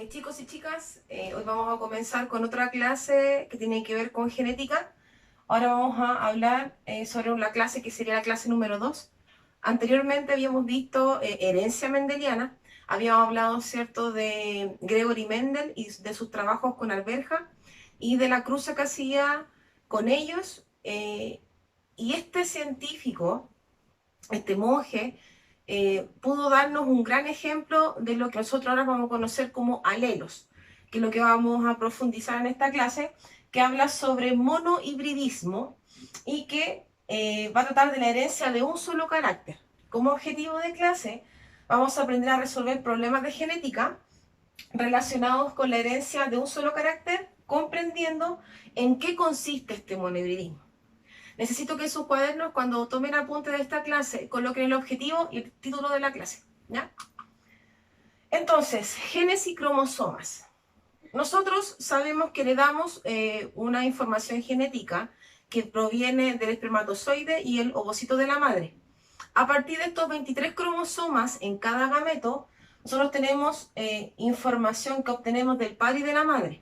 Chicos y chicas, hoy vamos a comenzar con otra clase que tiene que ver con genética. Ahora vamos a hablar sobre una clase que sería la clase número 2. Anteriormente habíamos visto herencia mendeliana, habíamos hablado, ¿cierto?, de Gregory Mendel y de sus trabajos con arveja y de la cruza que hacía con ellos. Y este científico, este monje, pudo darnos un gran ejemplo de lo que nosotros ahora vamos a conocer como alelos, que es lo que vamos a profundizar en esta clase, que habla sobre monohibridismo y que va a tratar de la herencia de un solo carácter. Como objetivo de clase, vamos a aprender a resolver problemas de genética relacionados con la herencia de un solo carácter, comprendiendo en qué consiste este monohibridismo. Necesito que en sus cuadernos, cuando tomen apunte de esta clase, coloquen el objetivo y el título de la clase, ¿ya? Entonces, genes y cromosomas. Nosotros sabemos que heredamos una información genética que proviene del espermatozoide y el ovocito de la madre. A partir de estos 23 cromosomas en cada gameto, nosotros tenemos información que obtenemos del padre y de la madre.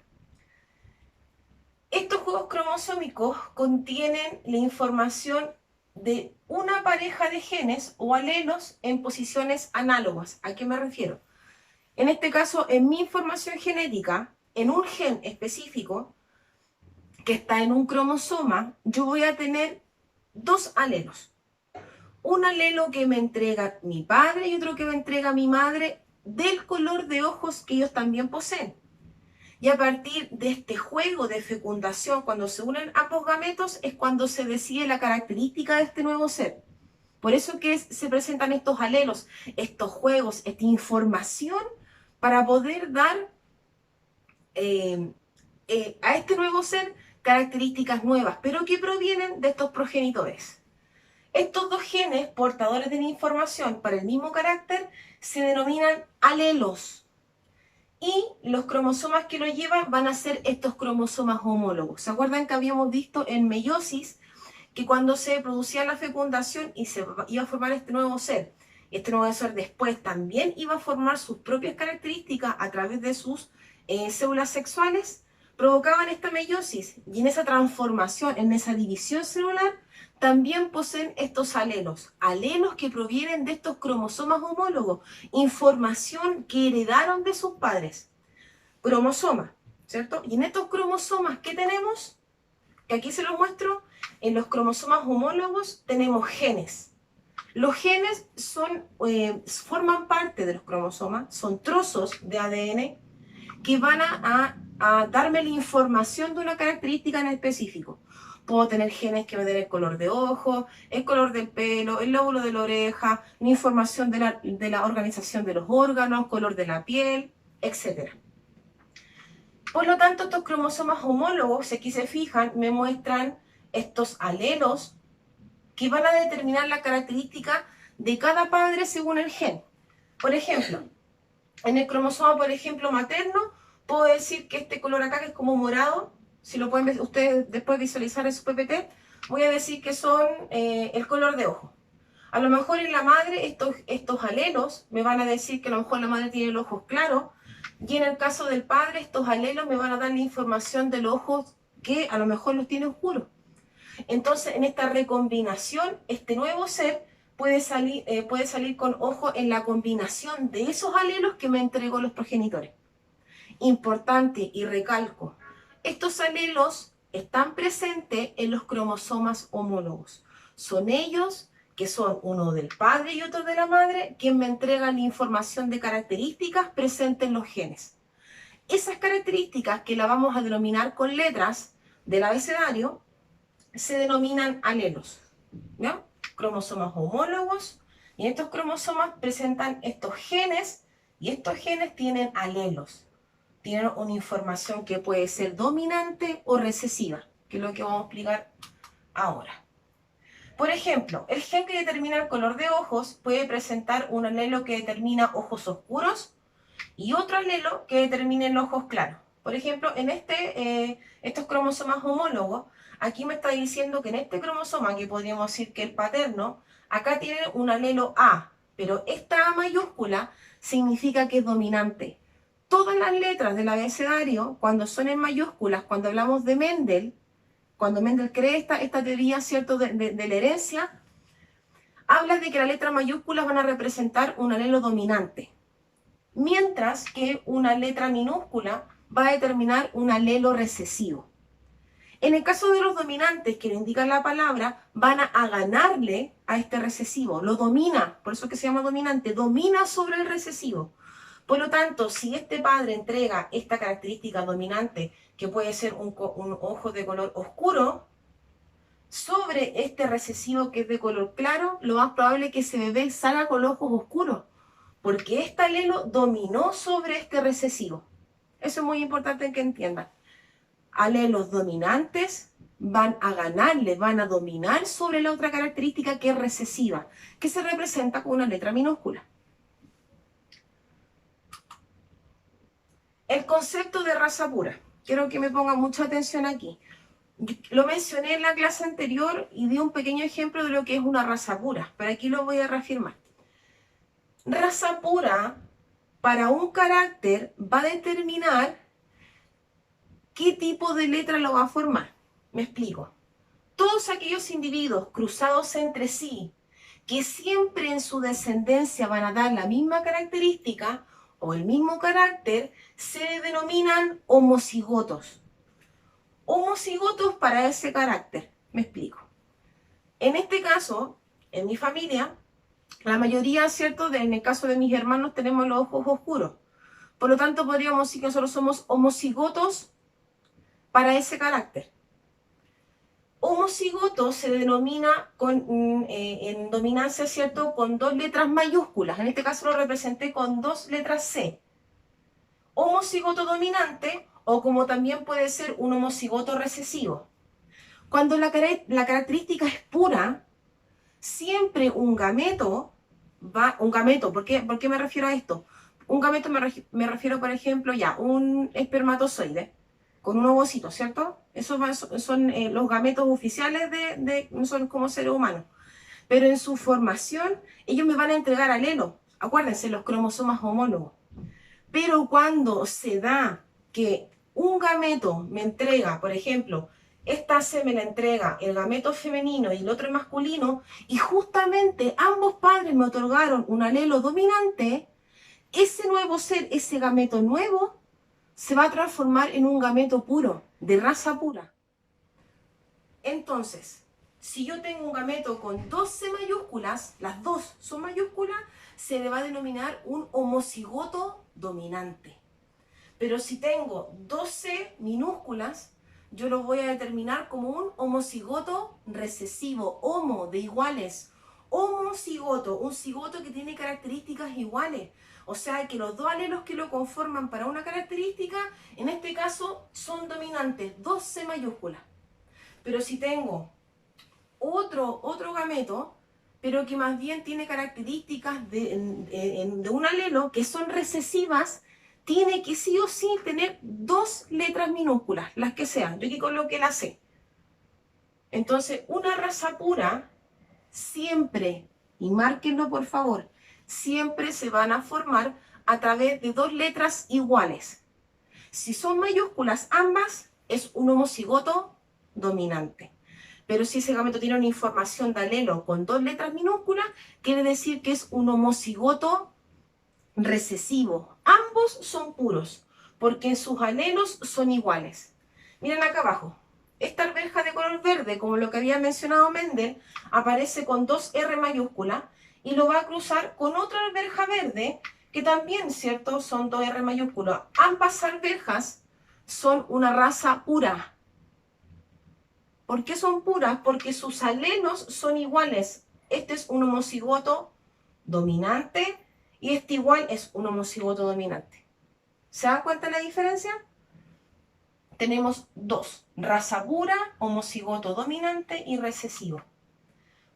Estos juegos cromosómicos contienen la información de una pareja de genes o alelos en posiciones análogas. ¿A qué me refiero? En este caso, en mi información genética, en un gen específico que está en un cromosoma, yo voy a tener dos alelos. Un alelo que me entrega mi padre y otro que me entrega mi madre del color de ojos que ellos también poseen. Y a partir de este juego de fecundación, cuando se unen ambos gametos, es cuando se decide la característica de este nuevo ser. Por eso que se presentan estos alelos, estos juegos, esta información para poder dar a este nuevo ser características nuevas, pero que provienen de estos progenitores. Estos dos genes portadores de la información para el mismo carácter se denominan alelos. Y los cromosomas que lo llevan van a ser estos cromosomas homólogos. ¿Se acuerdan que habíamos visto en meiosis que cuando se producía la fecundación y se iba a formar este nuevo ser después también iba a formar sus propias características a través de sus células sexuales? Provocaban esta meiosis y en esa transformación, en esa división celular, también poseen estos alelos, alelos que provienen de estos cromosomas homólogos, información que heredaron de sus padres, cromosomas, ¿cierto? Y en estos cromosomas, ¿qué tenemos? Que aquí se los muestro, en los cromosomas homólogos tenemos genes. Los genes forman parte de los cromosomas, son trozos de ADN que van a darme la información de una característica en específico. Puedo tener genes que me den el color de ojo, el color del pelo, el lóbulo de la oreja, la información de la organización de los órganos, color de la piel, etc. Por lo tanto, estos cromosomas homólogos, si aquí se fijan, me muestran estos alelos que van a determinar la característica de cada padre según el gen. Por ejemplo, en el cromosoma, por ejemplo, materno, puedo decir que este color acá, que es como morado, si lo pueden ustedes después visualizar en su PPT, voy a decir que son el color de ojo. A lo mejor en la madre estos alelos me van a decir que a lo mejor la madre tiene los ojos claros, y en el caso del padre estos alelos me van a dar la información de los ojos que a lo mejor los tiene oscuros. Entonces, en esta recombinación, este nuevo ser puede salir con ojo en la combinación de esos alelos que me entregó los progenitores. Importante, y recalco, estos alelos están presentes en los cromosomas homólogos. Son ellos, que son uno del padre y otro de la madre, quien me entregan la información de características presentes en los genes. Esas características, que las vamos a denominar con letras del abecedario, se denominan alelos, ¿no? Cromosomas homólogos, y estos cromosomas presentan estos genes, y estos genes tienen alelos. Tienen una información que puede ser dominante o recesiva, que es lo que vamos a explicar ahora. Por ejemplo, el gen que determina el color de ojos puede presentar un alelo que determina ojos oscuros y otro alelo que determine ojos claros. Por ejemplo, en estos cromosomas homólogos, aquí me está diciendo que en este cromosoma, que podríamos decir que el paterno, acá tiene un alelo A, pero esta A mayúscula significa que es dominante. todas las letras del abecedario, cuando son en mayúsculas, cuando hablamos de Mendel, cuando Mendel cree esta teoría, ¿cierto?, de la herencia, habla de que las letras mayúsculas van a representar un alelo dominante, mientras que una letra minúscula va a determinar un alelo recesivo. En el caso de los dominantes, que lo indican la palabra, van a ganarle a este recesivo, lo domina, por eso es que se llama dominante, domina sobre el recesivo. Por lo tanto, si este padre entrega esta característica dominante, que puede ser un ojo de color oscuro, sobre este recesivo que es de color claro, lo más probable es que ese bebé salga con los ojos oscuros, porque este alelo dominó sobre este recesivo. Eso es muy importante que entiendan. Alelos dominantes van a ganarle, van a dominar sobre la otra característica que es recesiva, que se representa con una letra minúscula. El concepto de raza pura. Quiero que me pongan mucha atención aquí. Lo mencioné en la clase anterior y di un pequeño ejemplo de lo que es una raza pura, pero aquí lo voy a reafirmar. Raza pura para un carácter va a determinar qué tipo de letra lo va a formar. Me explico. Todos aquellos individuos cruzados entre sí, que siempre en su descendencia van a dar la misma característica o el mismo carácter, se denominan homocigotos. Homocigotos para ese carácter. Me explico. En este caso, en mi familia, la mayoría, ¿cierto?, en el caso de mis hermanos tenemos los ojos oscuros. Por lo tanto, podríamos decir que nosotros somos homocigotos para ese carácter. Homocigoto se denomina en dominancia, ¿cierto?, con dos letras mayúsculas. En este caso lo representé con dos letras C. Homocigoto dominante, o como también puede ser un homocigoto recesivo. Cuando la característica es pura, siempre un gameto, ¿por qué me refiero a esto? Un gameto me refiero, por ejemplo, un espermatozoide con un ovocito, ¿cierto? Esos son los gametos oficiales son como seres humanos. Pero en su formación, ellos me van a entregar alelo. Acuérdense, los cromosomas homólogos. Pero cuando se da que un gameto me entrega, por ejemplo, esta C me la entrega el gameto femenino y el otro masculino, y justamente ambos padres me otorgaron un alelo dominante, ese nuevo ser, ese gameto nuevo, se va a transformar en un gameto puro, de raza pura. Entonces, si yo tengo un gameto con 12 mayúsculas, las dos son mayúsculas, se le va a denominar un homocigoto dominante. Pero si tengo 12 minúsculas, yo lo voy a determinar como un homocigoto recesivo, homo de iguales. Homocigoto, un cigoto que tiene características iguales. O sea que los dos alelos que lo conforman para una característica, en este caso, son dominantes, 12 mayúsculas. Pero si tengo otro gameto, pero que más bien tiene características de un alelo que son recesivas, tiene que sí o sí tener dos letras minúsculas, las que sean. Yo aquí coloqué la C. Entonces, una raza pura siempre, y márquenlo por favor, siempre se van a formar a través de dos letras iguales. Si son mayúsculas ambas, es un homocigoto dominante. Pero si ese gameto tiene una información de alelo con dos letras minúsculas, quiere decir que es un homocigoto recesivo. Ambos son puros, porque sus alelos son iguales. Miren acá abajo. Esta arveja de color verde, como lo que había mencionado Mendel, aparece con dos R mayúsculas y lo va a cruzar con otra arveja verde, que también, ¿cierto?, son dos R mayúsculas. Ambas arvejas son una raza pura. ¿Por qué son puras? Porque sus alelos son iguales. Este es un homocigoto dominante y este igual es un homocigoto dominante. ¿Se dan cuenta de la diferencia? Tenemos dos, raza pura, homocigoto dominante y recesivo.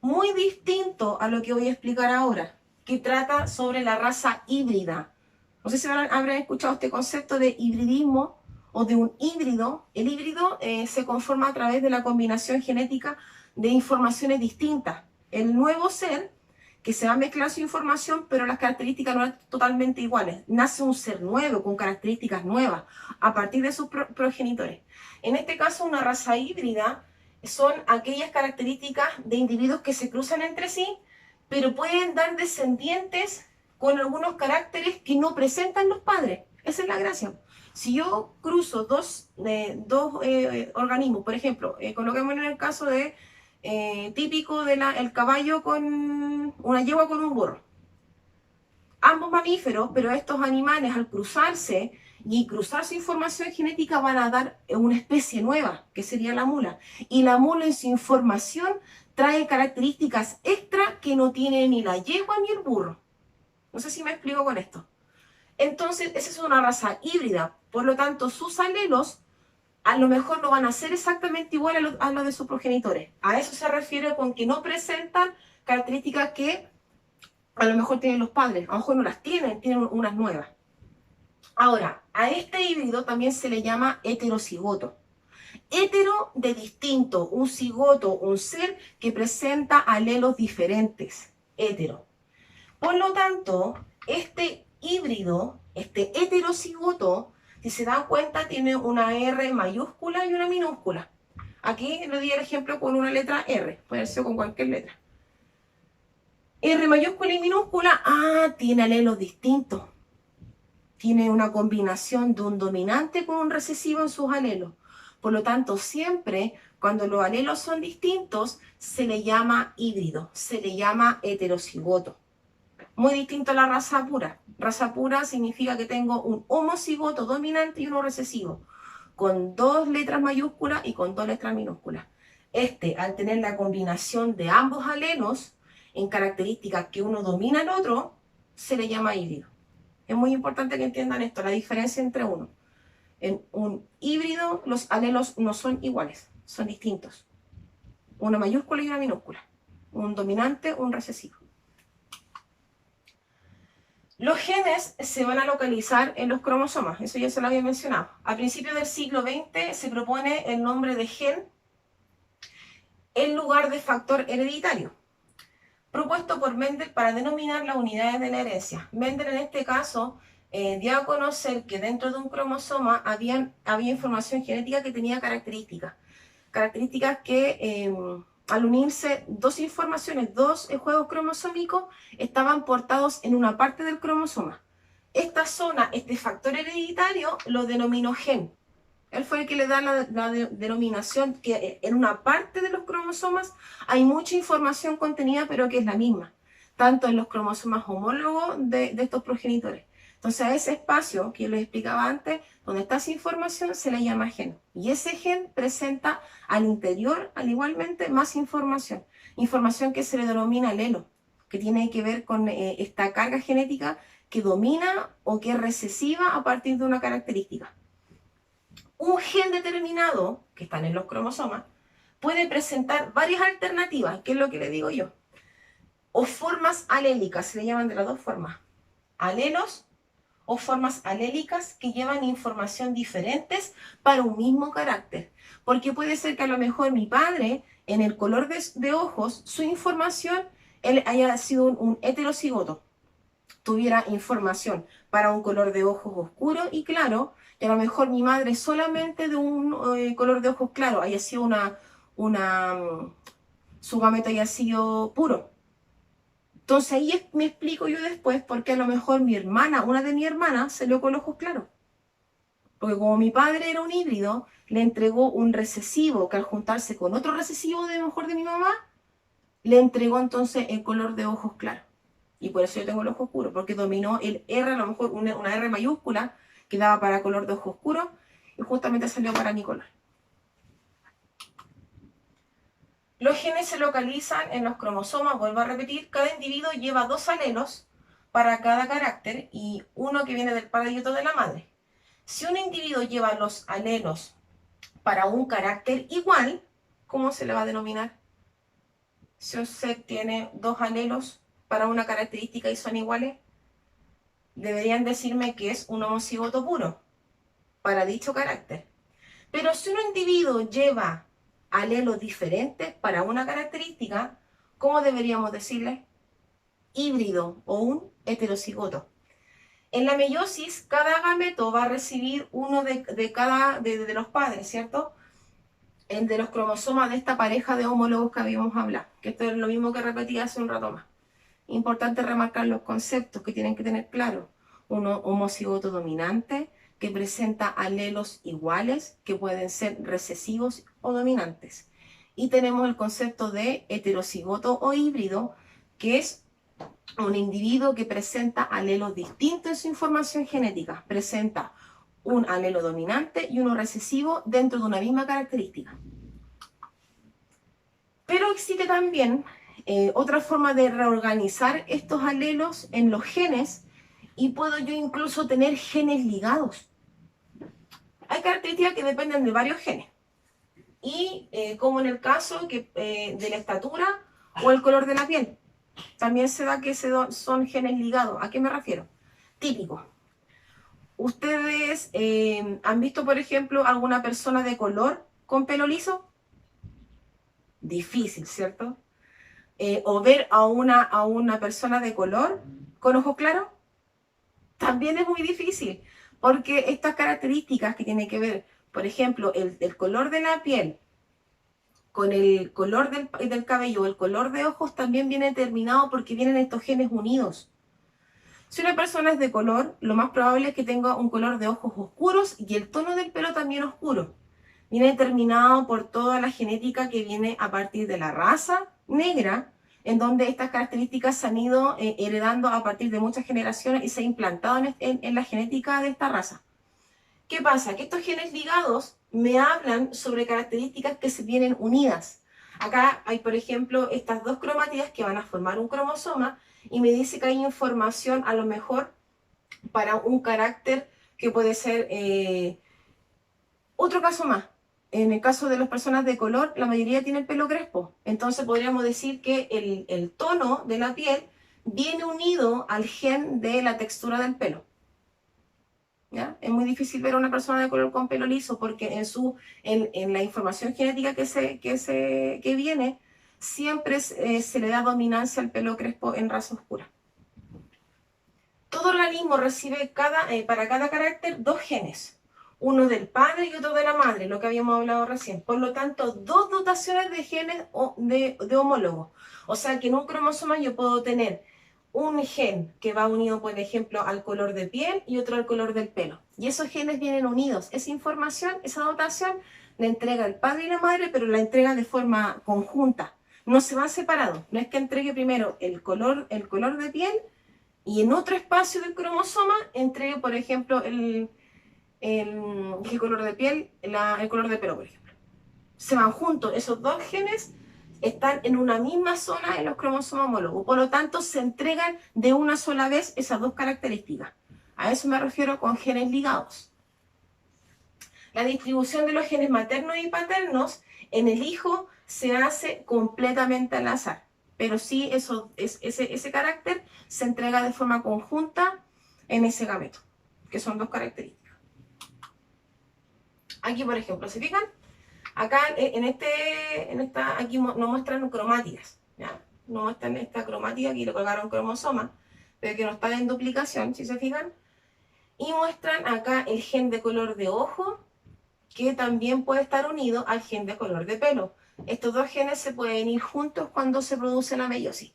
Muy distinto a lo que voy a explicar ahora, que trata sobre la raza híbrida. No sé si habrán escuchado este concepto de hibridismo o de un híbrido. El híbrido se conforma a través de la combinación genética de informaciones distintas. El nuevo ser que se va a mezclar su información, pero las características no son totalmente iguales. Nace un ser nuevo, con características nuevas, a partir de sus progenitores. En este caso, una raza híbrida son aquellas características de individuos que se cruzan entre sí, pero pueden dar descendientes con algunos caracteres que no presentan los padres. Esa es la gracia. Si yo cruzo dos organismos, por ejemplo, coloquemos en el caso de típico de el caballo con una yegua con un burro. Ambos mamíferos, pero estos animales al cruzarse y cruzar su información genética van a dar una especie nueva, que sería la mula. Y la mula en su información trae características extra que no tiene ni la yegua ni el burro. No sé si me explico con esto. Entonces, esa es una raza híbrida. Por lo tanto, sus alelos a lo mejor no van a ser exactamente igual a los de sus progenitores. A eso se refiere con que no presentan características que a lo mejor tienen los padres. A lo mejor no las tienen, tienen unas nuevas. Ahora, a este híbrido también se le llama heterocigoto. Hetero de distinto, un cigoto, un ser que presenta alelos diferentes. Hetero. Por lo tanto, este híbrido, este heterocigoto, si se dan cuenta, tiene una R mayúscula y una minúscula. Aquí le di el ejemplo con una letra R, puede ser con cualquier letra. R mayúscula y minúscula, tiene alelos distintos. Tiene una combinación de un dominante con un recesivo en sus alelos. Por lo tanto, siempre cuando los alelos son distintos, se le llama híbrido, se le llama heterocigoto. Muy distinto a la raza pura. Raza pura significa que tengo un homocigoto dominante y uno recesivo, con 2 letras mayúsculas y con 2 letras minúsculas. Al tener la combinación de ambos alelos en características que uno domina al otro, se le llama híbrido. Es muy importante que entiendan esto, la diferencia entre uno. En un híbrido, los alelos no son iguales, son distintos. Una mayúscula y una minúscula. Un dominante, un recesivo. Los genes se van a localizar en los cromosomas, eso ya se lo había mencionado. A principios del siglo XX se propone el nombre de gen en lugar de factor hereditario, propuesto por Mendel para denominar las unidades de la herencia. Mendel en este caso dio a conocer que dentro de un cromosoma había información genética que tenía características que al unirse 2 informaciones, 2 juegos cromosómicos, estaban portados en una parte del cromosoma. Esta zona, este factor hereditario, lo denominó gen. Él fue el que le da la denominación que en una parte de los cromosomas hay mucha información contenida, pero que es la misma, tanto en los cromosomas homólogos de estos progenitores. Entonces a ese espacio que les explicaba antes, donde está esa información, se le llama gen. Y ese gen presenta al interior, al igualmente, más información. Información que se le denomina alelo, que tiene que ver con esta carga genética que domina o que es recesiva a partir de una característica. Un gen determinado, que están en los cromosomas, puede presentar varias alternativas, que es lo que le digo yo. O formas alélicas, se le llaman de las 2 formas. Alelos o formas alélicas que llevan información diferentes para un mismo carácter. Porque puede ser que a lo mejor mi padre, en el color de ojos, su información, él haya sido un heterocigoto. Tuviera información para un color de ojos oscuro y claro, y a lo mejor mi madre solamente de un color de ojos claro, haya sido su gameta haya sido puro. Entonces ahí me explico yo después por qué a lo mejor una de mis hermanas salió con los ojos claros. Porque como mi padre era un híbrido, le entregó un recesivo que al juntarse con otro recesivo de mejor de mi mamá, le entregó entonces el color de ojos claros. Y por eso yo tengo el ojo oscuro, porque dominó el R, a lo mejor una R mayúscula, que daba para color de ojo oscuro, y justamente salió para mi color. Los genes se localizan en los cromosomas, vuelvo a repetir, cada individuo lleva 2 alelos para cada carácter y uno que viene del padre y otro de la madre. Si un individuo lleva los alelos para un carácter igual, ¿cómo se le va a denominar? Si un ser tiene 2 alelos para una característica y son iguales, deberían decirme que es un homocigoto puro para dicho carácter. Pero si un individuo lleva alelos diferentes para una característica, ¿cómo deberíamos decirle? híbrido o un heterocigoto. En la meiosis, cada gameto va a recibir uno de los padres, ¿cierto? El de los cromosomas de esta pareja de homólogos que habíamos hablado, que esto es lo mismo que repetí hace un rato más. Importante remarcar los conceptos que tienen que tener claro. Un homocigoto dominante que presenta alelos iguales que pueden ser recesivos o dominantes. Y tenemos el concepto de heterocigoto o híbrido, que es un individuo que presenta alelos distintos en su información genética. Presenta un alelo dominante y uno recesivo dentro de una misma característica. Pero existe también otra forma de reorganizar estos alelos en los genes y puedo yo incluso tener genes ligados. Hay características que dependen de varios genes. Y como en el caso de la estatura o el color de la piel. También se da que son genes ligados. ¿A qué me refiero? Típico. ¿Ustedes han visto, por ejemplo, alguna persona de color con pelo liso? Difícil, ¿cierto? O ver a una persona de color con ojos claros, también es muy difícil, porque estas características que tienen que ver, por ejemplo, el color de la piel, con el color del cabello, el color de ojos, también viene determinado porque vienen estos genes unidos. Si una persona es de color, lo más probable es que tenga un color de ojos oscuros y el tono del pelo también oscuro. Viene determinado por toda la genética que viene a partir de la raza negra, en donde estas características se han ido heredando a partir de muchas generaciones y se han implantado en la genética de esta raza. ¿Qué pasa? Que estos genes ligados me hablan sobre características que se vienen unidas. Acá hay, por ejemplo, estas dos cromátidas que van a formar un cromosoma y me dice que hay información a lo mejor para un carácter que puede ser otro caso más. En el caso de las personas de color, la mayoría tiene el pelo crespo. Entonces podríamos decir que el tono de la piel viene unido al gen de la textura del pelo. ¿Ya? Es muy difícil ver a una persona de color con pelo liso porque en la información genética que viene, siempre se le da dominancia al pelo crespo en raza oscura. Todo organismo recibe para cada carácter dos genes, uno del padre y otro de la madre, lo que habíamos hablado recién. Por lo tanto, dos dotaciones de genes de homólogos. O sea que en un cromosoma yo puedo tener un gen que va unido, por ejemplo, al color de piel y otro al color del pelo. Y esos genes vienen unidos. Esa información, esa dotación, la entrega el padre y la madre, pero la entrega de forma conjunta. No se van separados. No es que entregue primero el color de piel y en otro espacio del cromosoma entregue, por ejemplo, el color de piel, el color de pelo, por ejemplo. Se van juntos. Esos dos genes están en una misma zona en los cromosomas homólogos. Por lo tanto, se entregan de una sola vez esas dos características. A eso me refiero con genes ligados. La distribución de los genes maternos y paternos en el hijo se hace completamente al azar. Pero sí, ese carácter se entrega de forma conjunta en ese gameto, que son dos características. Aquí, por ejemplo, ¿se fijan? Acá aquí nos muestran cromátidas, ¿ya? Nos muestran esta cromática, aquí le colgaron cromosoma, pero que no está en duplicación, si se fijan. Y muestran acá el gen de color de ojo, que también puede estar unido al gen de color de pelo. Estos dos genes se pueden ir juntos cuando se produce la meiosis.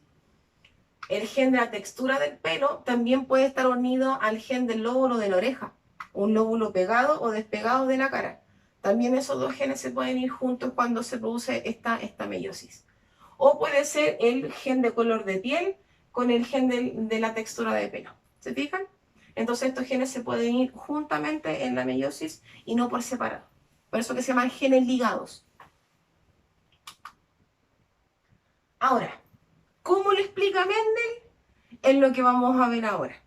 El gen de la textura del pelo también puede estar unido al gen del lóbulo de la oreja, un lóbulo pegado o despegado de la cara. También esos dos genes se pueden ir juntos cuando se produce esta meiosis. O puede ser el gen de color de piel con el gen de la textura de pelo. ¿Se fijan? Entonces estos genes se pueden ir juntamente en la meiosis y no por separado. Por eso que se llaman genes ligados. Ahora, ¿cómo lo explica Mendel? Es lo que vamos a ver ahora.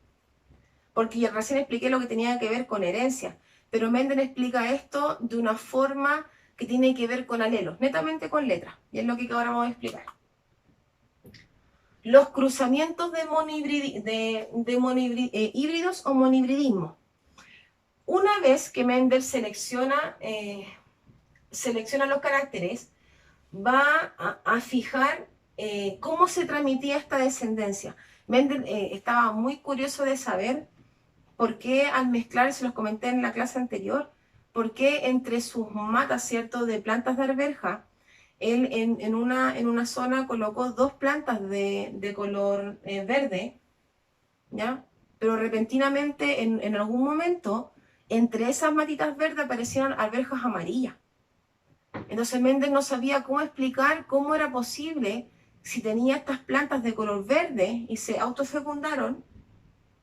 Porque ya recién expliqué lo que tenía que ver con herencia. Pero Mendel explica esto de una forma que tiene que ver con alelos, netamente con letras. Y es lo que ahora vamos a explicar. Los cruzamientos de híbridos o monhibridismo. Una vez que Mendel selecciona los caracteres, va a fijar cómo se transmitía esta descendencia. Mendel estaba muy curioso de saber por qué al mezclar, se los comenté en la clase anterior, por qué entre sus matas, ¿cierto?, de plantas de arveja, él en una zona colocó dos plantas de color verde, ¿ya? Pero repentinamente, en algún momento, entre esas matitas verdes aparecieron arvejas amarillas. Entonces Mendel no sabía cómo explicar cómo era posible, si tenía estas plantas de color verde y se autofecundaron,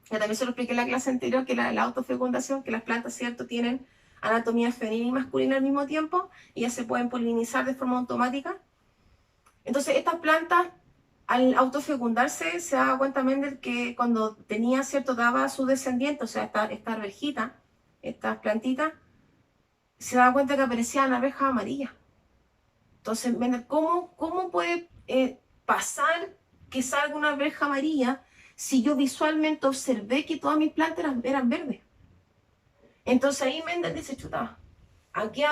que también se lo expliqué en la clase anterior, que la autofecundación, que las plantas, ¿cierto?, tienen anatomía femenina y masculina al mismo tiempo, y ya se pueden polinizar de forma automática. Entonces estas plantas, al autofecundarse, se daba cuenta Mendel que cuando tenía, ¿cierto?, daba a su descendiente, o sea, esta arvejita, estas plantitas, se daba cuenta que aparecían abejas amarillas. Entonces, ¿cómo puede pasar que salga una abeja amarilla si yo visualmente observé que todas mis plantas eran verdes? Entonces ahí Mendel dice, chuta, aquí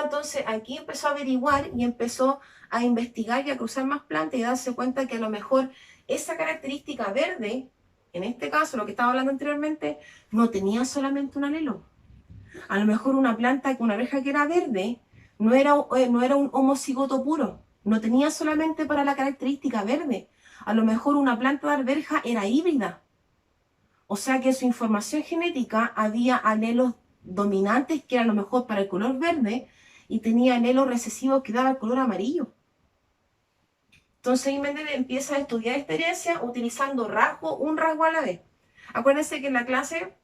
empezó a averiguar y empezó a investigar y a cruzar más plantas y darse cuenta que a lo mejor esa característica verde, en este caso lo que estaba hablando anteriormente, no tenía solamente un alelo. A lo mejor una planta, una abeja que era verde, no era un homocigoto puro, no tenía solamente para la característica verde. A lo mejor una planta de arveja era híbrida. O sea que en su información genética había alelos dominantes que eran a lo mejor para el color verde y tenía alelos recesivos que daban el color amarillo. Entonces Mendel empieza a estudiar esta herencia utilizando un rasgo a la vez. Acuérdense que en la clase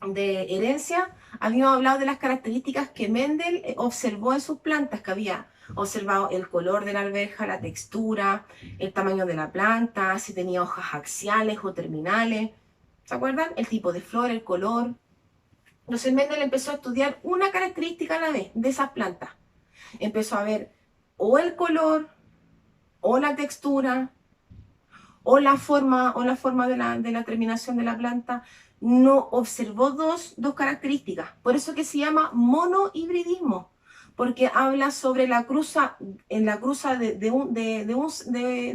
de herencia habíamos hablado de las características que Mendel observó en sus plantas, que había observado el color de la arveja, la textura, el tamaño de la planta, si tenía hojas axiales o terminales, ¿se acuerdan? El tipo de flor, el color. Entonces Mendel empezó a estudiar una característica a la vez de esas plantas. Empezó a ver o el color, o la textura, o la forma de la terminación de la planta. No observó dos características. Por eso que se llama monohibridismo, porque habla sobre la cruza de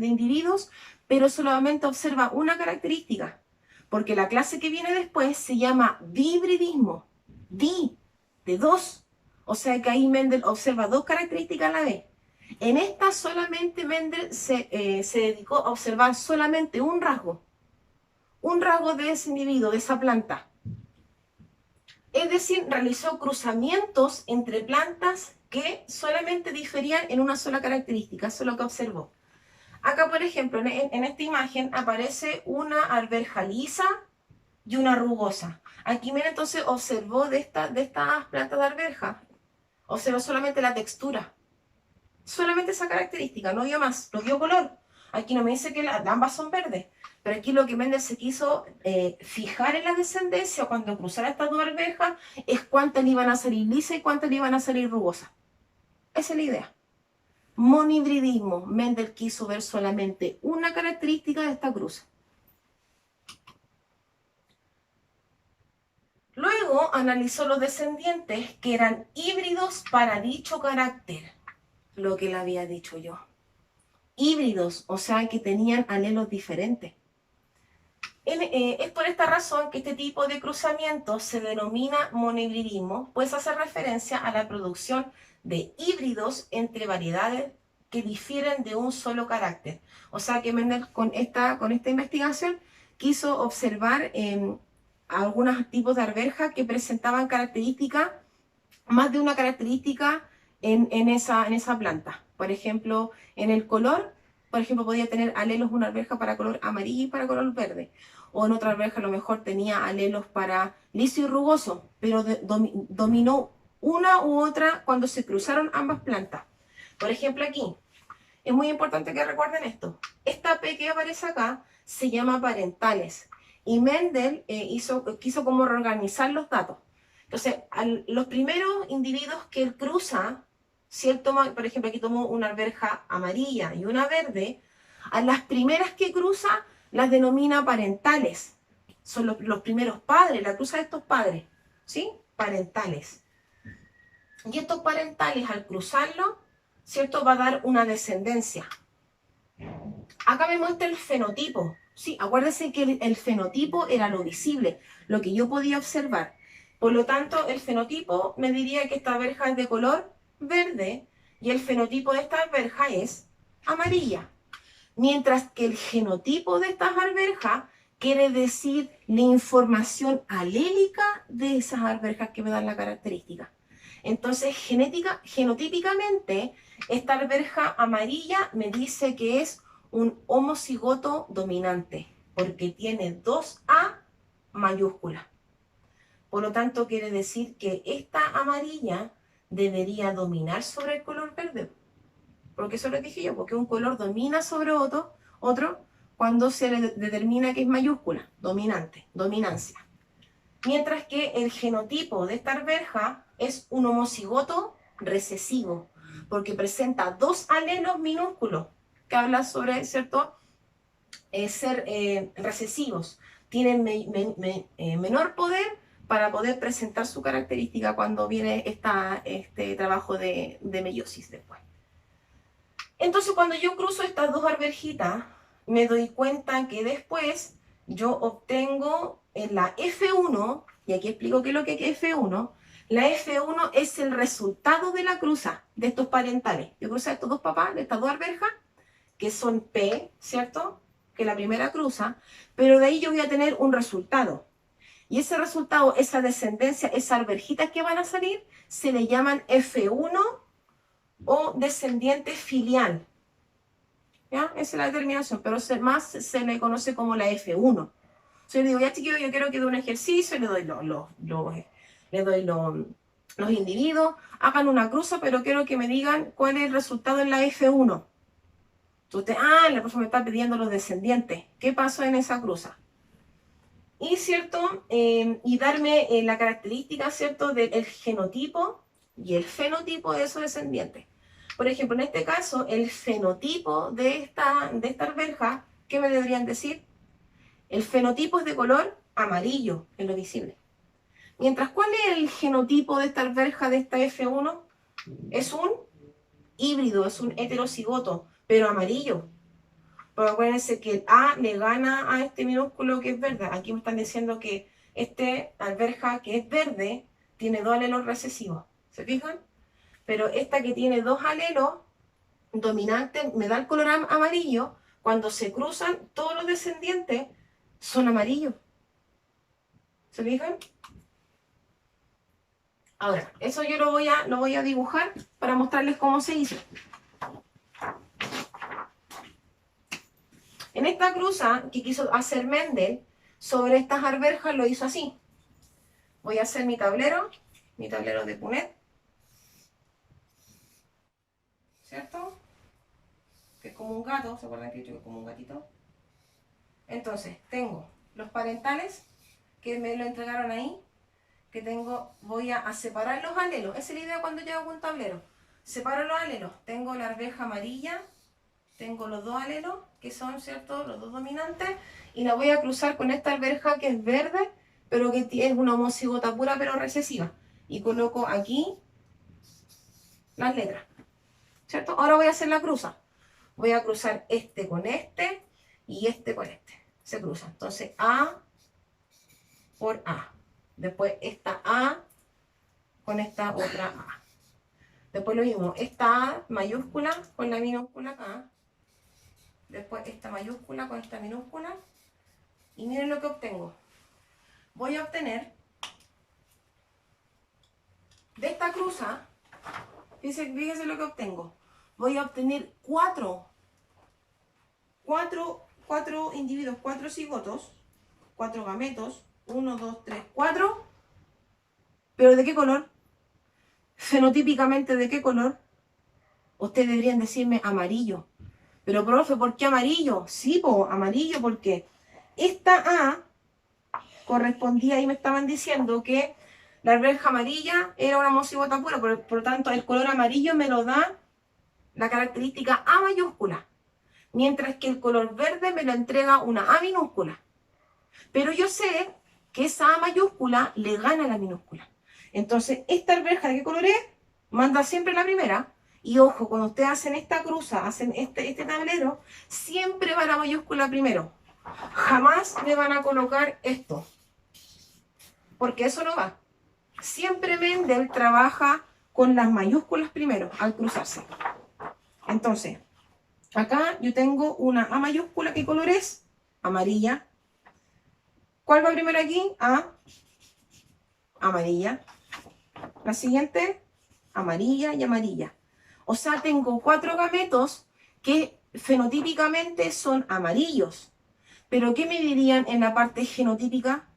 individuos, pero solamente observa una característica. Porque la clase que viene después se llama dihibridismo. De dos. O sea que ahí Mendel observa dos características a la vez. En esta solamente Mendel se dedicó a observar solamente un rasgo de ese individuo, de esa planta. Es decir, realizó cruzamientos entre plantas que solamente diferían en una sola característica, eso es lo que observó. Acá, por ejemplo, en esta imagen aparece una arveja lisa y una rugosa. Aquí, mira, entonces observó de estas plantas de arveja, observó solamente la textura. Solamente esa característica, no dio más, no dio color. Aquí no me dice que ambas son verdes, pero aquí lo que Mendel se quiso fijar en la descendencia cuando cruzara estas dos arvejas es cuántas le iban a salir lisas y cuántas le iban a salir rugosas. Esa es la idea. Monihibridismo. Mendel quiso ver solamente una característica de esta cruz. Luego analizó los descendientes que eran híbridos para dicho carácter, lo que le había dicho yo. Híbridos, o sea que tenían alelos diferentes. Es por esta razón que este tipo de cruzamiento se denomina monohibridismo, pues hace referencia a la producción de híbridos entre variedades que difieren de un solo carácter. O sea que Mendel con esta investigación quiso observar algunos tipos de arvejas que presentaban características, más de una característica en esa planta. Por ejemplo, en el color, por ejemplo, podía tener alelos una arveja para color amarillo y para color verde. O en otra arveja a lo mejor tenía alelos para liso y rugoso, pero dominó una u otra cuando se cruzaron ambas plantas. Por ejemplo, aquí, es muy importante que recuerden esto. Esta P que aparece acá se llama parentales. Y Mendel quiso como reorganizar los datos. Entonces, los primeros individuos que él cruza, ¿cierto? Por ejemplo, aquí tomó una arveja amarilla y una verde. A las primeras que cruza las denomina parentales. Son los primeros padres, la cruza de estos padres, ¿sí? Parentales. Y estos parentales, al cruzarlo, ¿cierto? Va a dar una descendencia. Acá me muestra el fenotipo. Sí, acuérdense que el fenotipo era lo visible, lo que yo podía observar. Por lo tanto, el fenotipo me diría que esta alberja es de color verde y el fenotipo de esta alberja es amarilla. Mientras que el genotipo de estas alberjas quiere decir la información alélica de esas alberjas que me dan la característica. Entonces, genotípicamente, esta alberja amarilla me dice que es un homocigoto dominante, porque tiene 2A mayúscula. Por lo tanto, quiere decir que esta amarilla debería dominar sobre el color verde. Porque eso lo dije yo, porque un color domina sobre otro cuando se le determina que es mayúscula, dominante, dominancia. Mientras que el genotipo de esta alberja es un homocigoto recesivo, porque presenta 2 alelos minúsculos, que habla sobre, ¿cierto?, ser recesivos. Tienen menor poder para poder presentar su característica cuando viene este trabajo de meiosis después. Entonces, cuando yo cruzo estas dos alberjitas, me doy cuenta que después yo obtengo en la F1, y aquí explico qué es lo que es F1, la F1 es el resultado de la cruza de estos parentales. Yo cruzo estos dos papás, de estas dos alberjas, que son P, ¿cierto?, que es la primera cruza, pero de ahí yo voy a tener un resultado. Y ese resultado, esa descendencia, esas alberjitas que van a salir, se le llaman F1 o descendiente filial. ¿Ya? Esa es la determinación, pero más se le conoce como la F1. O sea, yo digo, ya chiquillo, yo quiero que de un ejercicio, le doy los individuos, hagan una cruza, pero quiero que me digan cuál es el resultado en la F1. Entonces, la profe me está pidiendo los descendientes. ¿Qué pasó en esa cruza? Y, ¿cierto? Y darme la característica, ¿cierto?, del genotipo y el fenotipo de esos descendientes. Por ejemplo, en este caso, el fenotipo de esta alberja, ¿qué me deberían decir? El fenotipo es de color amarillo, en lo visible. Mientras, ¿cuál es el genotipo de esta alberja, de esta F1? Es un híbrido, es un heterocigoto, pero amarillo. Pero acuérdense que el A le gana a este minúsculo que es verde. Aquí me están diciendo que este alberja que es verde tiene 2 alelos recesivos. ¿Se fijan? Pero esta que tiene 2 alelos dominantes me da el color amarillo. Cuando se cruzan, todos los descendientes son amarillos. ¿Se fijan? Ahora, eso yo lo voy a dibujar para mostrarles cómo se hizo. En esta cruza que quiso hacer Mendel sobre estas alberjas lo hizo así. Voy a hacer mi tablero de Punnett, ¿cierto? Que es como un gato, ¿se acuerdan que he dicho que es como un gatito? Entonces, tengo los parentales que me lo entregaron ahí, que tengo, voy a separar los alelos. Esa es la idea cuando yo hago un tablero. Separo los alelos. Tengo la alberja amarilla, tengo los 2 alelos, que son, ¿cierto?, los 2 dominantes, y la voy a cruzar con esta alberja que es verde, pero que es una homocigota pura, pero recesiva. Y coloco aquí las letras, ¿cierto? Ahora voy a hacer la cruza. Voy a cruzar este con este y este con este. Se cruza. Entonces, A por A. Después esta A con esta otra A. Después lo mismo, esta A mayúscula con la minúscula acá. Después esta mayúscula con esta minúscula. Y miren lo que obtengo. Voy a obtener de esta cruza, fíjense lo que obtengo. Voy a obtener 4 individuos, 4 cigotos, 4 gametos, 1, 2, 3, 4. ¿Pero de qué color? Fenotípicamente, ¿de qué color? Ustedes deberían decirme amarillo. Pero, profe, ¿por qué amarillo? Sí, amarillo, porque esta A correspondía, y me estaban diciendo que la alberja amarilla era una homocigota pura, por lo tanto, el color amarillo me lo da la característica A mayúscula, mientras que el color verde me lo entrega una A minúscula. Pero yo sé que esa A mayúscula le gana a la minúscula. Entonces, esta alberja, ¿de qué color es? Manda siempre la primera. Y ojo, cuando ustedes hacen esta cruza, hacen este tablero, siempre va la mayúscula primero. Jamás me van a colocar esto, porque eso no va. Siempre Mendel trabaja con las mayúsculas primero, al cruzarse. Entonces, acá yo tengo una A mayúscula, ¿qué color es? Amarilla. ¿Cuál va primero aquí? A, amarilla. La siguiente, amarilla y amarilla. O sea, tengo 4 gametos que fenotípicamente son amarillos. Pero ¿qué me dirían en la parte genotípica?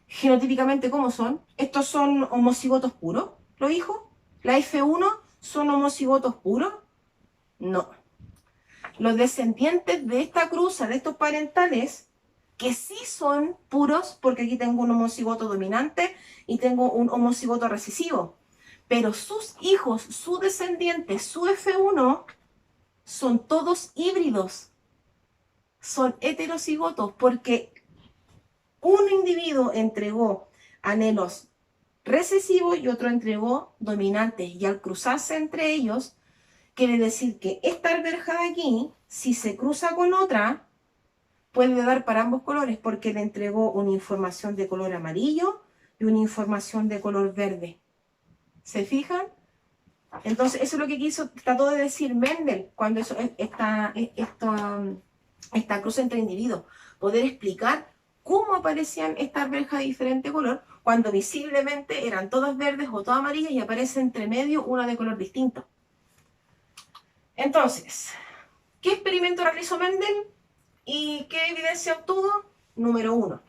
Genotípicamente, ¿cómo son? Estos son homocigotos puros, ¿lo dijo? ¿La F1 son homocigotos puros? No. Los descendientes de esta cruza, de estos parentales, que sí son puros, porque aquí tengo un homocigoto dominante y tengo un homocigoto recesivo. Pero sus hijos, su descendiente, su F1, son todos híbridos. Son heterocigotos, porque un individuo entregó anhelos recesivos y otro entregó dominantes. Y al cruzarse entre ellos, quiere decir que esta alberja de aquí, si se cruza con otra, puede dar para ambos colores, porque le entregó una información de color amarillo y una información de color verde. ¿Se fijan? Entonces, eso es lo que trató de decir Mendel cuando esta cruza entre individuos. Poder explicar cómo aparecían estas alberjas de diferente color cuando visiblemente eran todas verdes o todas amarillas y aparece entre medio una de color distinto. Entonces, ¿qué experimento realizó Mendel y qué evidencia obtuvo? Número 1.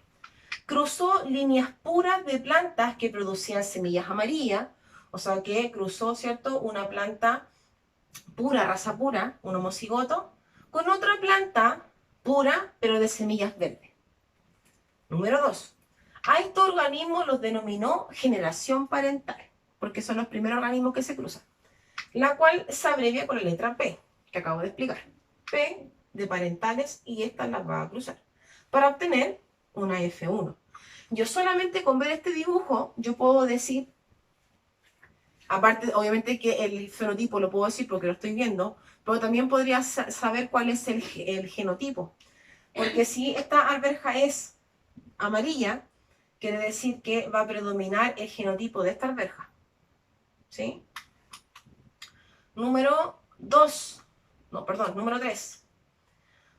Cruzó líneas puras de plantas que producían semillas amarillas, o sea que cruzó, ¿cierto?, una planta pura, raza pura, un homocigoto, con otra planta pura, pero de semillas verdes. Número 2. A estos organismos los denominó generación parental, porque son los primeros organismos que se cruzan, la cual se abrevia con la letra P, que acabo de explicar. P de parentales, y estas las va a cruzar, para obtener una F1. Yo solamente con ver este dibujo, yo puedo decir, aparte, obviamente que el fenotipo lo puedo decir porque lo estoy viendo, pero también podría saber cuál es el genotipo. Porque si esta alberja es amarilla, quiere decir que va a predominar el genotipo de esta alberja. ¿Sí? Número 3.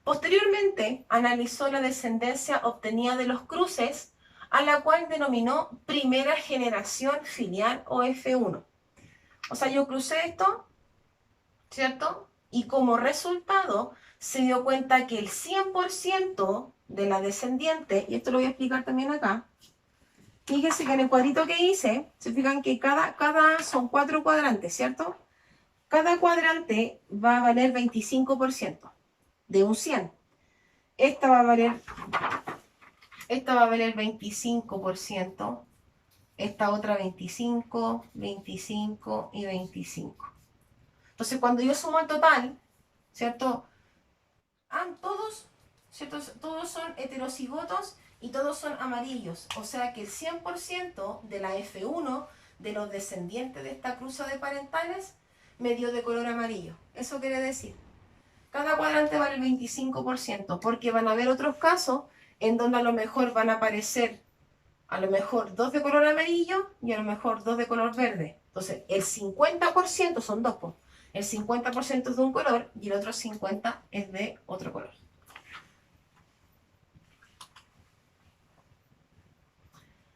Posteriormente, analizó la descendencia obtenida de los cruces, a la cual denominó primera generación filial o F1. O sea, yo crucé esto, ¿cierto? Y como resultado se dio cuenta que el 100% de la descendiente, y esto lo voy a explicar también acá, fíjense que en el cuadrito que hice, se fijan que cada son 4 cuadrantes, ¿cierto? Cada cuadrante va a valer 25% de un 100. Esta va a valer 25%, esta otra 25, 25 y 25. Entonces, cuando yo sumo el total, ¿cierto? Todos son heterocigotos y todos son amarillos. O sea que el 100% de la F1 de los descendientes de esta cruza de parentales me dio de color amarillo. Eso quiere decir, cada cuadrante vale el 25%, porque van a haber otros casos en donde a lo mejor van a aparecer a lo mejor 2 de color amarillo y a lo mejor 2 de color verde. Entonces, el 50% son dos, pues. El 50% es de un color y el otro 50% es de otro color.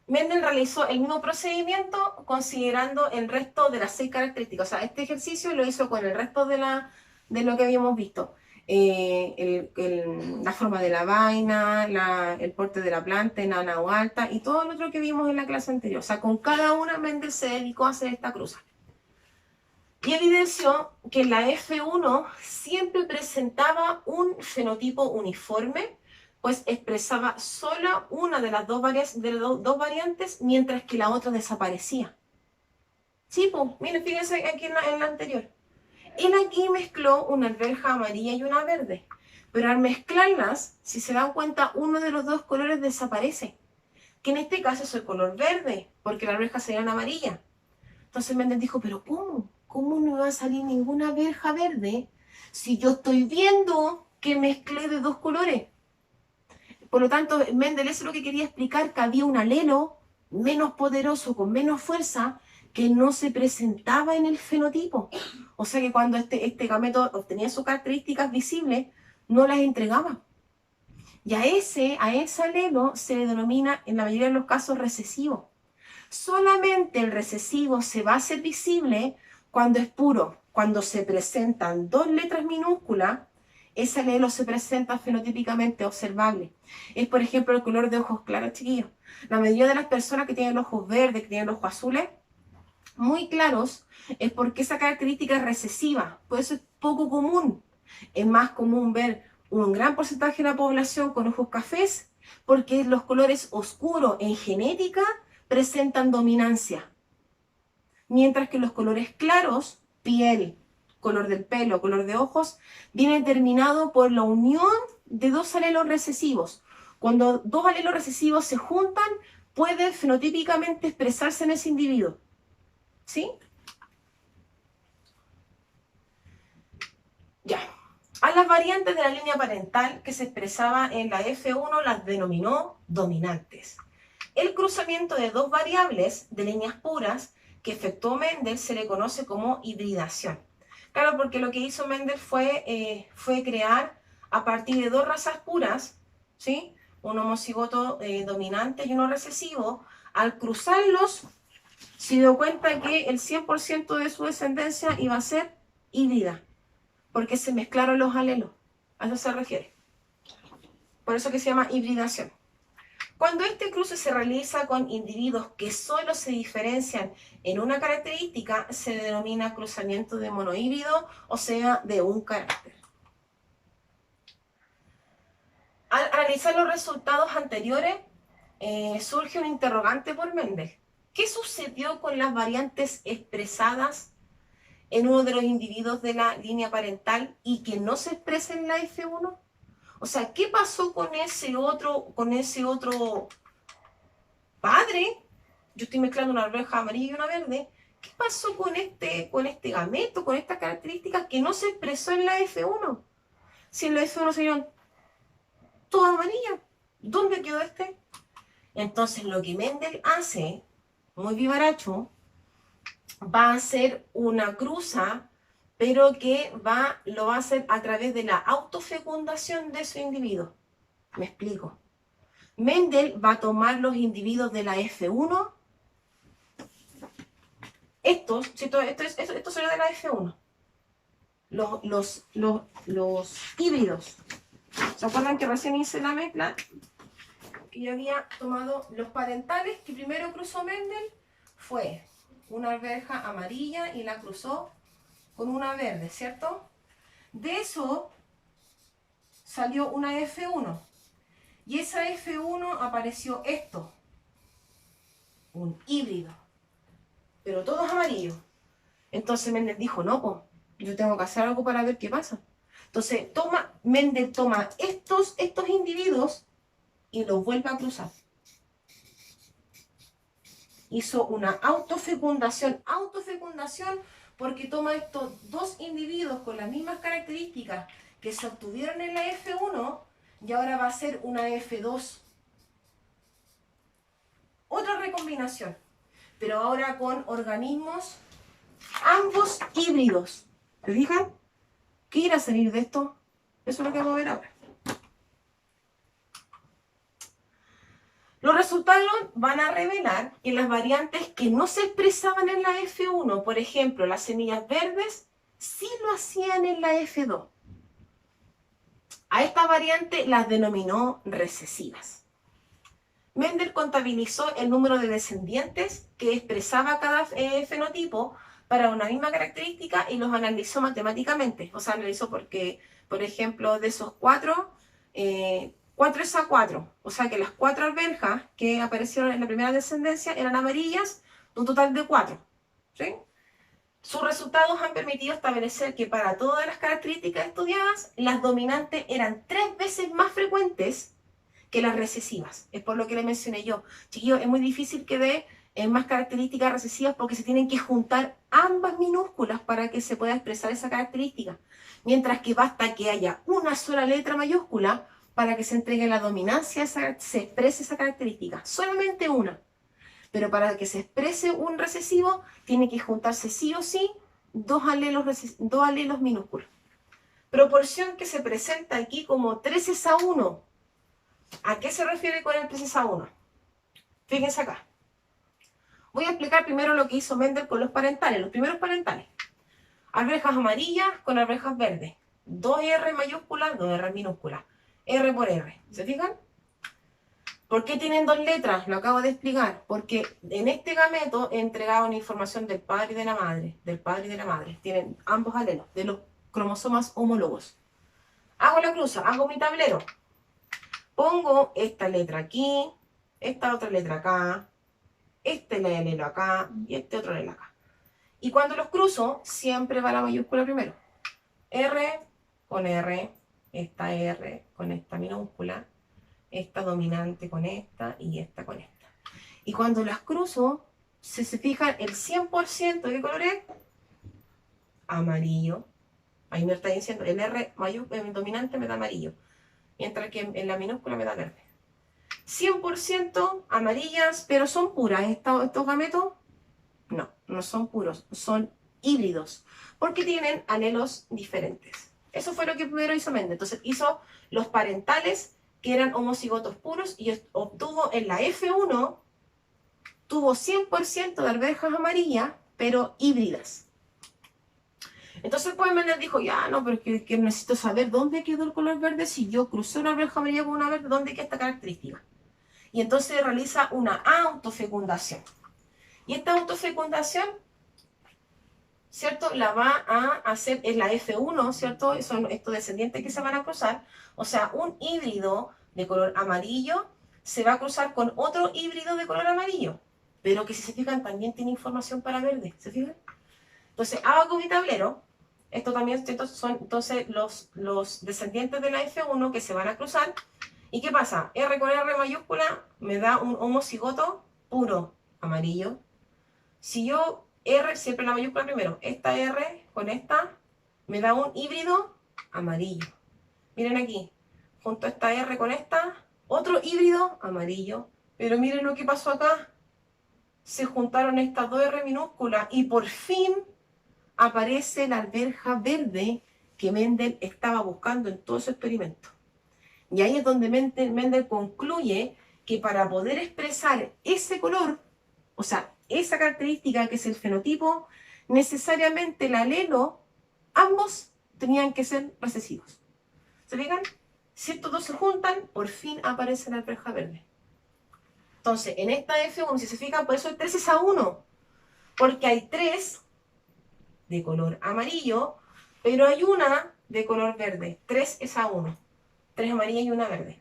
Mendel realizó el mismo procedimiento considerando el resto de las 6 características. O sea, este ejercicio lo hizo con el resto de lo que habíamos visto. La forma de la vaina, el porte de la planta, enana o alta, y todo lo otro que vimos en la clase anterior. O sea, con cada una Mendel se dedicó a hacer esta cruza. Y evidenció que la F1 siempre presentaba un fenotipo uniforme, pues expresaba solo una de las dos variantes, mientras que la otra desaparecía. Sí, pues, miren, fíjense aquí en la anterior. Él aquí mezcló una alberja amarilla y una verde, pero al mezclarlas, si se dan cuenta, uno de los dos colores desaparece, que en este caso es el color verde, porque la alberja sería amarilla. Entonces Mendel dijo, pero ¿cómo? ¿Cómo no va a salir ninguna alberja verde si yo estoy viendo que mezclé de dos colores? Por lo tanto, Mendel eso es lo que quería explicar, que había un alelo menos poderoso, con menos fuerza, que no se presentaba en el fenotipo. O sea que cuando este gameto obtenía sus características visibles, no las entregaba. Y a ese alelo se le denomina en la mayoría de los casos recesivo. Solamente el recesivo se va a hacer visible cuando es puro. Cuando se presentan dos letras minúsculas, ese alelo se presenta fenotípicamente observable. Es, por ejemplo, el color de ojos claros, chiquillos. La mayoría de las personas que tienen ojos verdes, que tienen ojos azules, muy claros, es porque esa característica es recesiva. Por eso es poco común. Es más común ver un gran porcentaje de la población con ojos cafés, porque los colores oscuros en genética presentan dominancia. Mientras que los colores claros, piel, color del pelo, color de ojos, viene determinado por la unión de dos alelos recesivos. Cuando dos alelos recesivos se juntan, puede fenotípicamente expresarse en ese individuo. ¿Sí? Ya. A las variantes de la línea parental que se expresaba en la F1 las denominó dominantes. El cruzamiento de dos variables de líneas puras que efectuó Mendel se le conoce como hibridación. Claro, porque lo que hizo Mendel fue crear a partir de dos razas puras, ¿sí? Un homocigoto dominante y uno recesivo. Al cruzarlos, se dio cuenta que el 100% de su descendencia iba a ser híbrida, porque se mezclaron los alelos. A eso se refiere. Por eso que se llama hibridación. Cuando este cruce se realiza con individuos que solo se diferencian en una característica, se denomina cruzamiento de monohíbrido, o sea, de un carácter. Al analizar los resultados anteriores, surge un interrogante por Mendel. ¿Qué sucedió con las variantes expresadas en uno de los individuos de la línea parental y que no se expresa en la F1? O sea, ¿qué pasó con ese otro padre? Yo estoy mezclando una arveja amarilla y una verde. ¿Qué pasó con este gameto, con estas características que no se expresó en la F1? Si en la F1 se vieron todas amarillas, ¿dónde quedó este? Entonces lo que Mendel hace, muy vivaracho, va a hacer una cruza, pero que lo va a hacer a través de la autofecundación de su individuo. Me explico. Mendel va a tomar los individuos de la F1, estos son de la F1, los híbridos. ¿Se acuerdan que recién hice la mezcla? Que yo había tomado los parentales que primero cruzó Mendel, fue una arveja amarilla y la cruzó con una verde, ¿cierto? De eso salió una F1. Y esa F1 apareció esto, un híbrido, pero todos amarillos. Entonces Mendel dijo, no, pues, yo tengo que hacer algo para ver qué pasa. Entonces Mendel toma estos individuos y los vuelve a cruzar. Hizo una autofecundación porque toma estos dos individuos con las mismas características que se obtuvieron en la F1 y ahora va a ser una F2. Otra recombinación, pero ahora con organismos ambos híbridos. ¿Te fijan? ¿Qué irá a salir de esto? Eso es lo que vamos a ver ahora. Los resultados van a revelar que las variantes que no se expresaban en la F1, por ejemplo, las semillas verdes, sí lo hacían en la F2. A esta variante las denominó recesivas. Mendel contabilizó el número de descendientes que expresaba cada fenotipo para una misma característica y los analizó matemáticamente. O sea, analizó porque, por ejemplo, de esos 4 es a 4. O sea que las 4 arvejas que aparecieron en la primera descendencia eran amarillas, de un total de 4. ¿Sí? Sus resultados han permitido establecer que para todas las características estudiadas, las dominantes eran 3 veces más frecuentes que las recesivas. Es por lo que le mencioné yo. Chiquillos, es muy difícil que dé más características recesivas porque se tienen que juntar ambas minúsculas para que se pueda expresar esa característica. Mientras que basta que haya una sola letra mayúscula para que se entregue la dominancia, se exprese esa característica. Solamente una. Pero para que se exprese un recesivo, tiene que juntarse sí o sí dos alelos minúsculos. Proporción que se presenta aquí como 3:1. ¿A qué se refiere con el 3:1? Fíjense acá. Voy a explicar primero lo que hizo Mendel con los parentales, los primeros parentales. Arvejas amarillas con arvejas verdes. 2R mayúsculas, 2R minúsculas. R por R. ¿Se fijan? ¿Por qué tienen dos letras? Lo acabo de explicar. Porque en este gameto he entregado una información del padre y de la madre. Del padre y de la madre. Tienen ambos alelos, de los cromosomas homólogos. Hago la cruza, hago mi tablero. Pongo esta letra aquí, esta otra letra acá, este alelo acá y este otro alelo acá. Y cuando los cruzo, siempre va la mayúscula primero. R con R, esta R con esta minúscula, esta dominante con esta y esta con esta. Y cuando las cruzo, si se fijan, el 100% de qué color es amarillo. Ahí me está diciendo, el R el dominante me da amarillo, mientras que en la minúscula me da verde. 100% amarillas, pero ¿son puras estos gametos? No, no son puros, son híbridos, porque tienen alelos diferentes. Eso fue lo que primero hizo Mendel. Entonces hizo los parentales, que eran homocigotos puros, y obtuvo en la F1, tuvo 100% de arvejas amarillas, pero híbridas. Entonces pues Mendel dijo, ya, no, pero es que necesito saber dónde quedó el color verde. Si yo crucé una arveja amarilla con una verde, ¿dónde queda esta característica? Y entonces realiza una autofecundación. Y esta autofecundación, ¿cierto? La va a hacer en la F1, ¿cierto? Son estos descendientes que se van a cruzar. O sea, un híbrido de color amarillo se va a cruzar con otro híbrido de color amarillo. Pero que si se fijan, también tiene información para verde. ¿Se fijan? Entonces, hago mi tablero. Esto también son entonces los descendientes de la F1 que se van a cruzar. ¿Y qué pasa? R con R mayúscula me da un homocigoto puro amarillo. Si yo R, siempre la mayúscula primero, esta R con esta me da un híbrido amarillo. Miren aquí, junto a esta R con esta, otro híbrido amarillo. Pero miren lo que pasó acá. Se juntaron estas dos R minúsculas y por fin aparece la arveja verde que Mendel estaba buscando en todo su experimento. Y ahí es donde Mendel concluye que para poder expresar ese color, o sea, esa característica que es el fenotipo, necesariamente el alelo, ambos tenían que ser recesivos. ¿Se fijan? Si estos dos se juntan, por fin aparece la arveja verde. Entonces, en esta F1, si se fijan, por eso el 3:1, porque hay 3 de color amarillo, pero hay una de color verde. 3:1. 3 amarillas y una verde.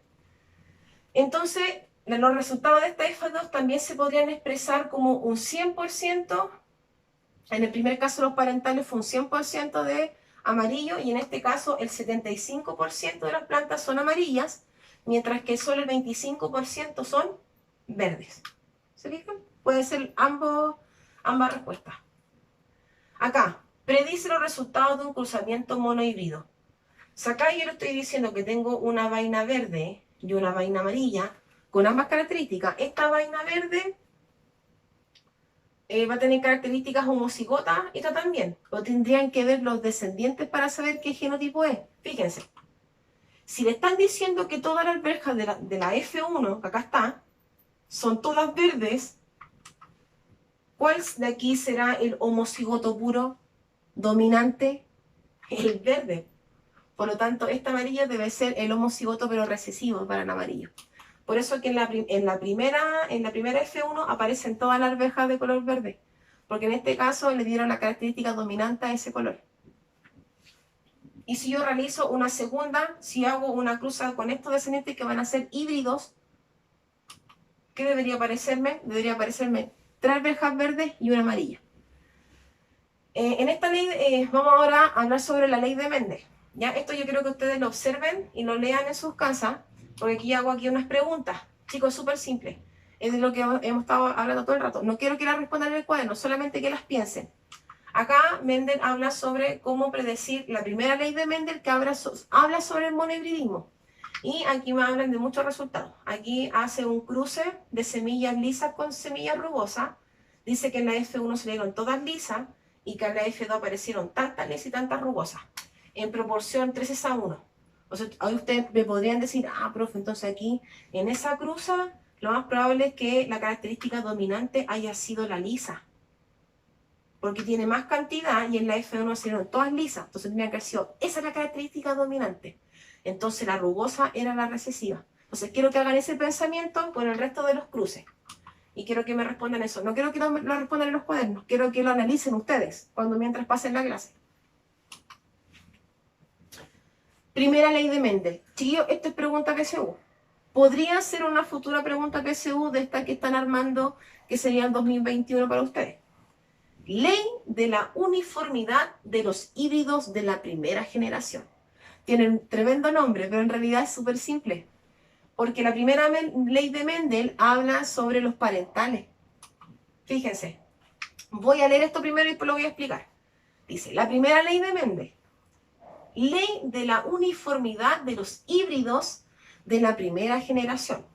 Entonces, los resultados de esta F2 también se podrían expresar como un 100%. En el primer caso, los parentales fue un 100% de amarillo, y en este caso, el 75% de las plantas son amarillas, mientras que solo el 25% son verdes. ¿Se fijan? Puede ser ambas respuestas. Acá, predice los resultados de un cruzamiento monohíbrido. Acá yo le estoy diciendo que tengo una vaina verde y una vaina amarilla con ambas características. Esta vaina verde va a tener características homocigotas, esta también. O tendrían que ver los descendientes para saber qué genotipo es. Fíjense. Si le están diciendo que todas las arvejas de la F1, que acá está, son todas verdes, ¿cuál de aquí será el homocigoto puro dominante? El verde. Por lo tanto, esta amarilla debe ser el homocigoto pero recesivo para el amarillo. Por eso que en la primera F1 aparecen todas las arvejas de color verde, porque en este caso le dieron la característica dominante a ese color. Y si yo realizo una segunda, si hago una cruza con estos descendientes que van a ser híbridos, ¿qué debería aparecerme? Debería aparecerme 3 arvejas verdes y una amarilla. En esta ley vamos ahora a hablar sobre la ley de Mendel. ¿Ya? Esto yo quiero que ustedes lo observen y lo lean en sus casas, porque aquí hago unas preguntas. Chicos, súper simple. Es de lo que hemos estado hablando todo el rato. No quiero que las respondan en el cuaderno, solamente que las piensen. Acá Mendel habla sobre cómo predecir la primera ley de Mendel, que habla sobre el monohibridismo. Y aquí me hablan de muchos resultados. Aquí hace un cruce de semillas lisas con semillas rugosas. Dice que en la F1 salieron todas lisas y que en la F2 aparecieron tantas lisas y tantas rugosas. En proporción 3:1. O sea, ahí ustedes me podrían decir, profe, entonces aquí en esa cruza lo más probable es que la característica dominante haya sido la lisa. Porque tiene más cantidad y en la F1 salieron todas lisas. Entonces tendría que haber sido, esa es la característica dominante. Entonces la rugosa era la recesiva. Entonces quiero que hagan ese pensamiento con el resto de los cruces. Y quiero que me respondan eso. No quiero que lo respondan en los cuadernos. Quiero que lo analicen ustedes mientras pasen la clase. Primera ley de Mendel. Chiquillos, esto es pregunta PSU. Podría ser una futura pregunta PSU de esta que están armando, que sería el 2021 para ustedes. Ley de la uniformidad de los híbridos de la primera generación. Tiene un tremendo nombre, pero en realidad es súper simple. Porque la primera ley de Mendel habla sobre los parentales. Fíjense, voy a leer esto primero y después lo voy a explicar. Dice, la primera ley de Mendel. Ley de la uniformidad de los híbridos de la primera generación.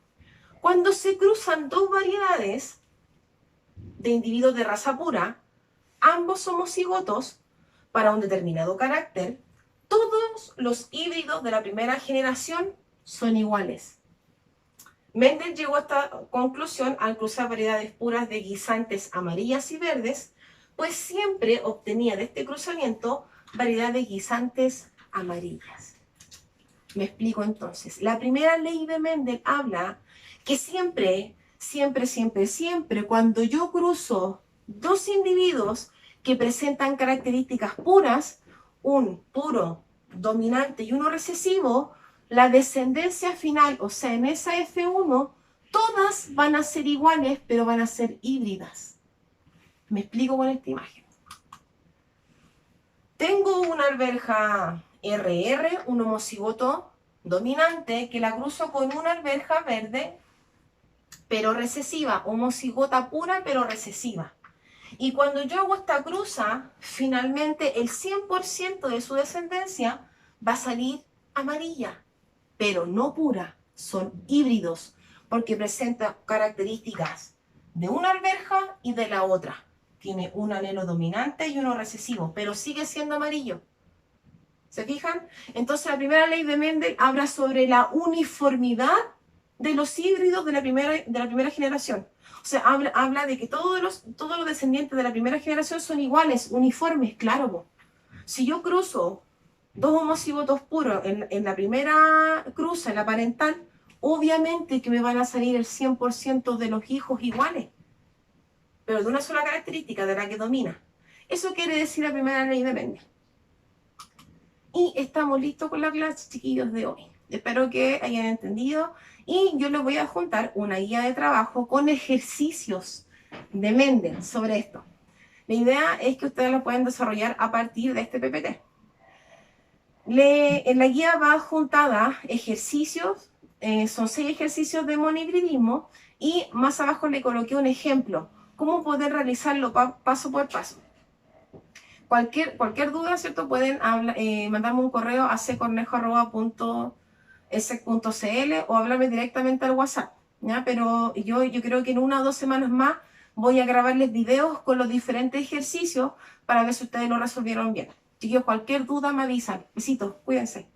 Cuando se cruzan dos variedades de individuos de raza pura, ambos homocigotos para un determinado carácter, todos los híbridos de la primera generación son iguales. Mendel llegó a esta conclusión al cruzar variedades puras de guisantes amarillas y verdes, pues siempre obtenía de este cruzamiento variedad de guisantes amarillas. Me explico entonces. La primera ley de Mendel habla que siempre, cuando yo cruzo dos individuos que presentan características puras, un puro dominante y uno recesivo, la descendencia final, o sea, en esa F1, todas van a ser iguales, pero van a ser híbridas. Me explico con esta imagen. Tengo una alberja RR, un homocigoto dominante, que la cruzo con una alberja verde, pero recesiva, homocigota pura, pero recesiva. Y cuando yo hago esta cruza, finalmente el 100% de su descendencia va a salir amarilla, pero no pura, son híbridos, porque presenta características de una alberja y de la otra. Tiene un alelo dominante y uno recesivo, pero sigue siendo amarillo. ¿Se fijan? Entonces la primera ley de Mendel habla sobre la uniformidad de los híbridos de la primera generación. O sea, habla de que todos los descendientes de la primera generación son iguales, uniformes, claro. Si yo cruzo dos homocigotos puros en la primera cruza, en la parental, obviamente que me van a salir el 100% de los hijos iguales, pero de una sola característica, de la que domina. Eso quiere decir la primera ley de Mendel. Y estamos listos con la clase, chiquillos, de hoy. Espero que hayan entendido. Y yo les voy a juntar una guía de trabajo con ejercicios de Mendel sobre esto. La idea es que ustedes lo pueden desarrollar a partir de este PPT. En la guía va juntada ejercicios, son 6 ejercicios de monihibridismo, y más abajo le coloqué un ejemplo, cómo poder realizarlo paso por paso. Cualquier duda, ¿cierto? Pueden mandarme un correo a ccornejo@esec.cl o hablarme directamente al WhatsApp, ¿ya? Pero yo creo que en 1 o 2 semanas más voy a grabarles videos con los diferentes ejercicios para ver si ustedes lo resolvieron bien. Chicos, cualquier duda me avisan. Besitos, cuídense.